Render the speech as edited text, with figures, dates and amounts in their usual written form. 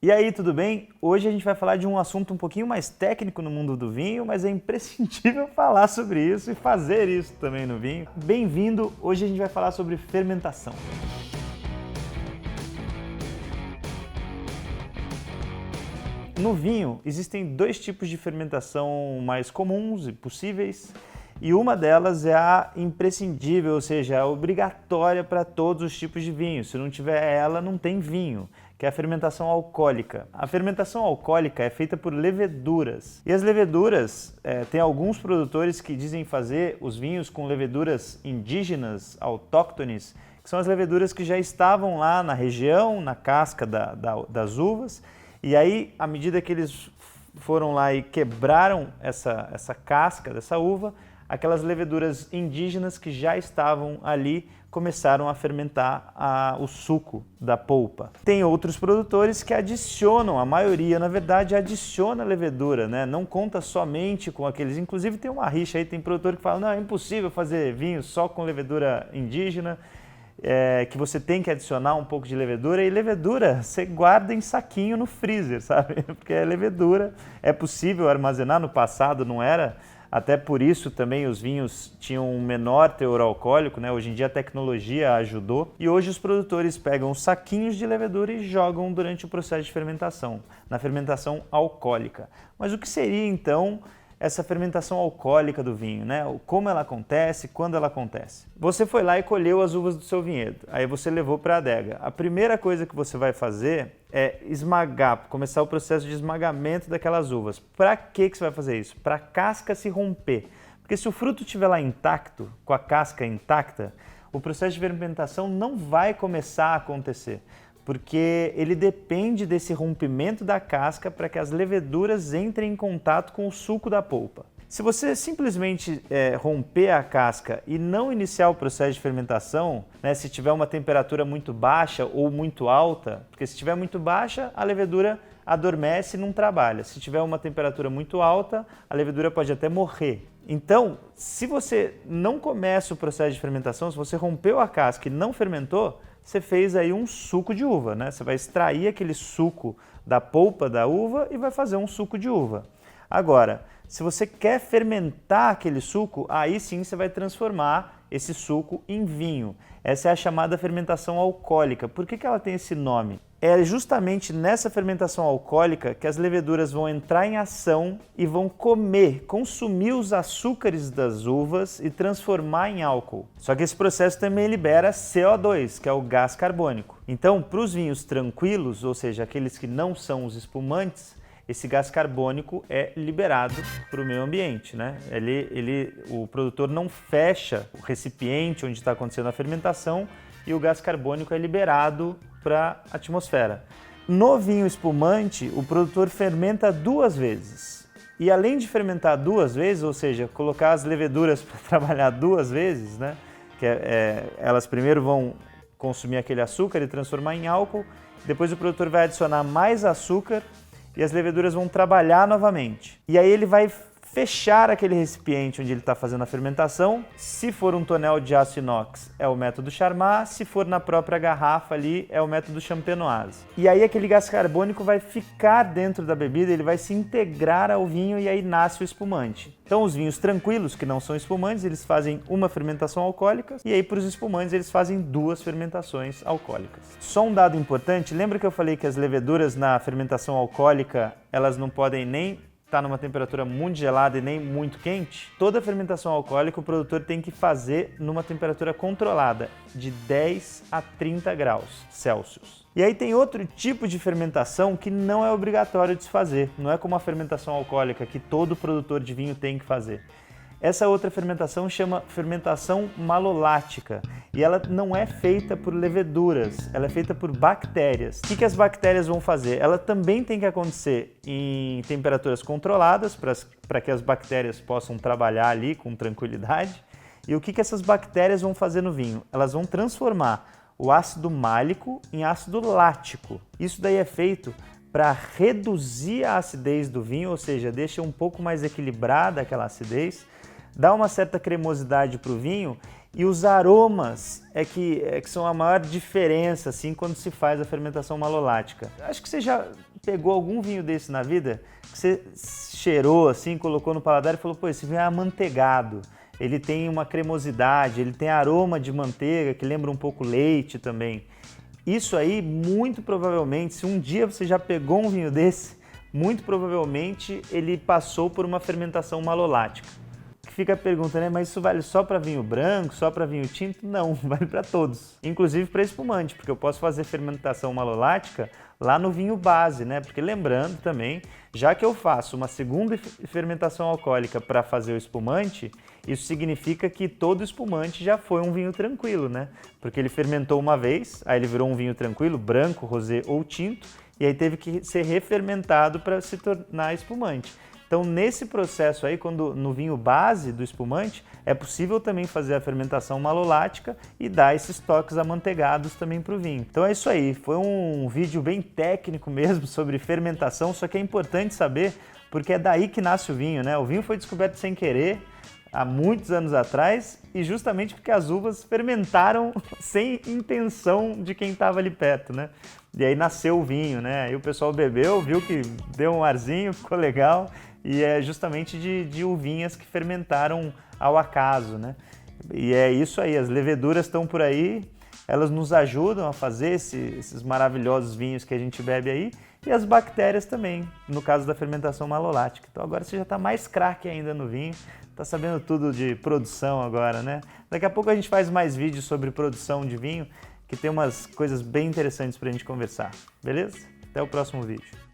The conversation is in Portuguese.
E aí, tudo bem? Hoje a gente vai falar de um assunto um pouquinho mais técnico no mundo do vinho, mas é imprescindível falar sobre isso e fazer isso também no vinho. Bem-vindo! Hoje a gente vai falar sobre fermentação. No vinho, existem dois tipos de fermentação mais comuns e possíveis, e uma delas é a imprescindível, ou seja, a obrigatória para todos os tipos de vinho. Se não tiver ela, não tem vinho, que é a fermentação alcoólica. A fermentação alcoólica é feita por leveduras. E as leveduras, tem alguns produtores que dizem fazer os vinhos com leveduras indígenas, autóctones, que são as leveduras que já estavam lá na região, na casca das uvas. E aí, à medida que eles foram lá e quebraram essa casca dessa uva, aquelas leveduras indígenas que já estavam ali começaram a fermentar o suco da polpa. Tem outros produtores que adicionam, a maioria na verdade adiciona levedura, né? Não conta somente com aqueles, inclusive tem uma rixa aí, tem produtor que fala, não, é impossível fazer vinho só com levedura indígena, que você tem que adicionar um pouco de levedura, e levedura você guarda em saquinho no freezer, sabe? Porque é levedura, é possível armazenar, no passado não era. Até por isso também os vinhos tinham um menor teor alcoólico, né? Hoje em dia a tecnologia ajudou e hoje os produtores pegam os saquinhos de levedura e jogam durante o processo de fermentação, na fermentação alcoólica. Mas o que seria então essa fermentação alcoólica do vinho, né? Como ela acontece, quando ela acontece? Você foi lá e colheu as uvas do seu vinhedo, aí você levou para a adega. A primeira coisa que você vai fazer é esmagar, começar o processo de esmagamento daquelas uvas. Para que você vai fazer isso? Para a casca se romper. Porque se o fruto estiver lá intacto, com a casca intacta, o processo de fermentação não vai começar a acontecer, porque ele depende desse rompimento da casca para que as leveduras entrem em contato com o suco da polpa. Se você simplesmente romper a casca e não iniciar o processo de fermentação, né, se tiver uma temperatura muito baixa ou muito alta, porque se tiver muito baixa, a levedura adormece e não trabalha. Se tiver uma temperatura muito alta, a levedura pode até morrer. Então, se você não começa o processo de fermentação, se você rompeu a casca e não fermentou, você fez aí um suco de uva, né? Você vai extrair aquele suco da polpa da uva e vai fazer um suco de uva. Agora, se você quer fermentar aquele suco, aí sim você vai transformar esse suco em vinho. Essa é a chamada fermentação alcoólica. Por que ela tem esse nome? É justamente nessa fermentação alcoólica que as leveduras vão entrar em ação e vão consumir os açúcares das uvas e transformar em álcool. Só que esse processo também libera CO2, que é o gás carbônico. Então, para os vinhos tranquilos, ou seja, aqueles que não são os espumantes, esse gás carbônico é liberado para o meio ambiente, né? O produtor não fecha o recipiente onde está acontecendo a fermentação e o gás carbônico é liberado para a atmosfera. No vinho espumante, o produtor fermenta 2 vezes. E além de fermentar 2 vezes, ou seja, colocar as leveduras para trabalhar 2 vezes, né? Elas primeiro vão consumir aquele açúcar e transformar em álcool, depois o produtor vai adicionar mais açúcar e as leveduras vão trabalhar novamente. E aí ele vai fechar aquele recipiente onde ele está fazendo a fermentação. Se for um tonel de aço inox, é o método Charmat. Se for na própria garrafa ali, é o método Champenoise. E aí aquele gás carbônico vai ficar dentro da bebida, ele vai se integrar ao vinho e aí nasce o espumante. Então os vinhos tranquilos, que não são espumantes, eles fazem uma fermentação alcoólica e aí para os espumantes eles fazem 2 fermentações alcoólicas. Só um dado importante, lembra que eu falei que as leveduras na fermentação alcoólica, elas não podem nem está numa temperatura muito gelada e nem muito quente? Toda fermentação alcoólica o produtor tem que fazer numa temperatura controlada, de 10 a 30 graus Celsius. E aí tem outro tipo de fermentação que não é obrigatório de se fazer, não é como a fermentação alcoólica que todo produtor de vinho tem que fazer. Essa outra fermentação chama fermentação malolática e ela não é feita por leveduras, ela é feita por bactérias. O que as bactérias vão fazer? Ela também tem que acontecer em temperaturas controladas para que as bactérias possam trabalhar ali com tranquilidade. E o que essas bactérias vão fazer no vinho? Elas vão transformar o ácido málico em ácido lático. Isso daí é feito para reduzir a acidez do vinho, ou seja, deixa um pouco mais equilibrada aquela acidez, dá uma certa cremosidade para o vinho E os aromas é que são a maior diferença assim, quando se faz a fermentação malolática. Acho que você já pegou algum vinho desse na vida, que você cheirou assim, colocou no paladar e falou, pô, esse vinho é amanteigado. Ele tem uma cremosidade, ele tem aroma de manteiga, que lembra um pouco leite também. Isso aí, muito provavelmente, se um dia você já pegou um vinho desse, muito provavelmente ele passou por uma fermentação malolática. Fica a pergunta, né? Mas isso vale só para vinho branco, só para vinho tinto? Não, vale para todos. Inclusive para espumante, porque eu posso fazer fermentação malolática lá no vinho base, né? Porque lembrando também, já que eu faço uma segunda fermentação alcoólica para fazer o espumante, isso significa que todo espumante já foi um vinho tranquilo, né? Porque ele fermentou uma vez, aí ele virou um vinho tranquilo, branco, rosé ou tinto, e aí teve que ser refermentado para se tornar espumante. Então, nesse processo aí, quando no vinho base do espumante, é possível também fazer a fermentação malolática e dar esses toques amanteigados também para o vinho. Então é isso aí, foi um vídeo bem técnico mesmo sobre fermentação, só que é importante saber porque é daí que nasce o vinho, né? O vinho foi descoberto sem querer, há muitos anos atrás, e justamente porque as uvas fermentaram sem intenção de quem estava ali perto, né? E aí nasceu o vinho, né? Aí o pessoal bebeu, viu que deu um arzinho, ficou legal, e é justamente de uvinhas que fermentaram ao acaso, né? E é isso aí, as leveduras estão por aí, elas nos ajudam a fazer esses maravilhosos vinhos que a gente bebe aí, e as bactérias também, no caso da fermentação malolática. Então agora você já está mais craque ainda no vinho, está sabendo tudo de produção agora, né? Daqui a pouco a gente faz mais vídeos sobre produção de vinho, que tem umas coisas bem interessantes para a gente conversar, beleza? Até o próximo vídeo.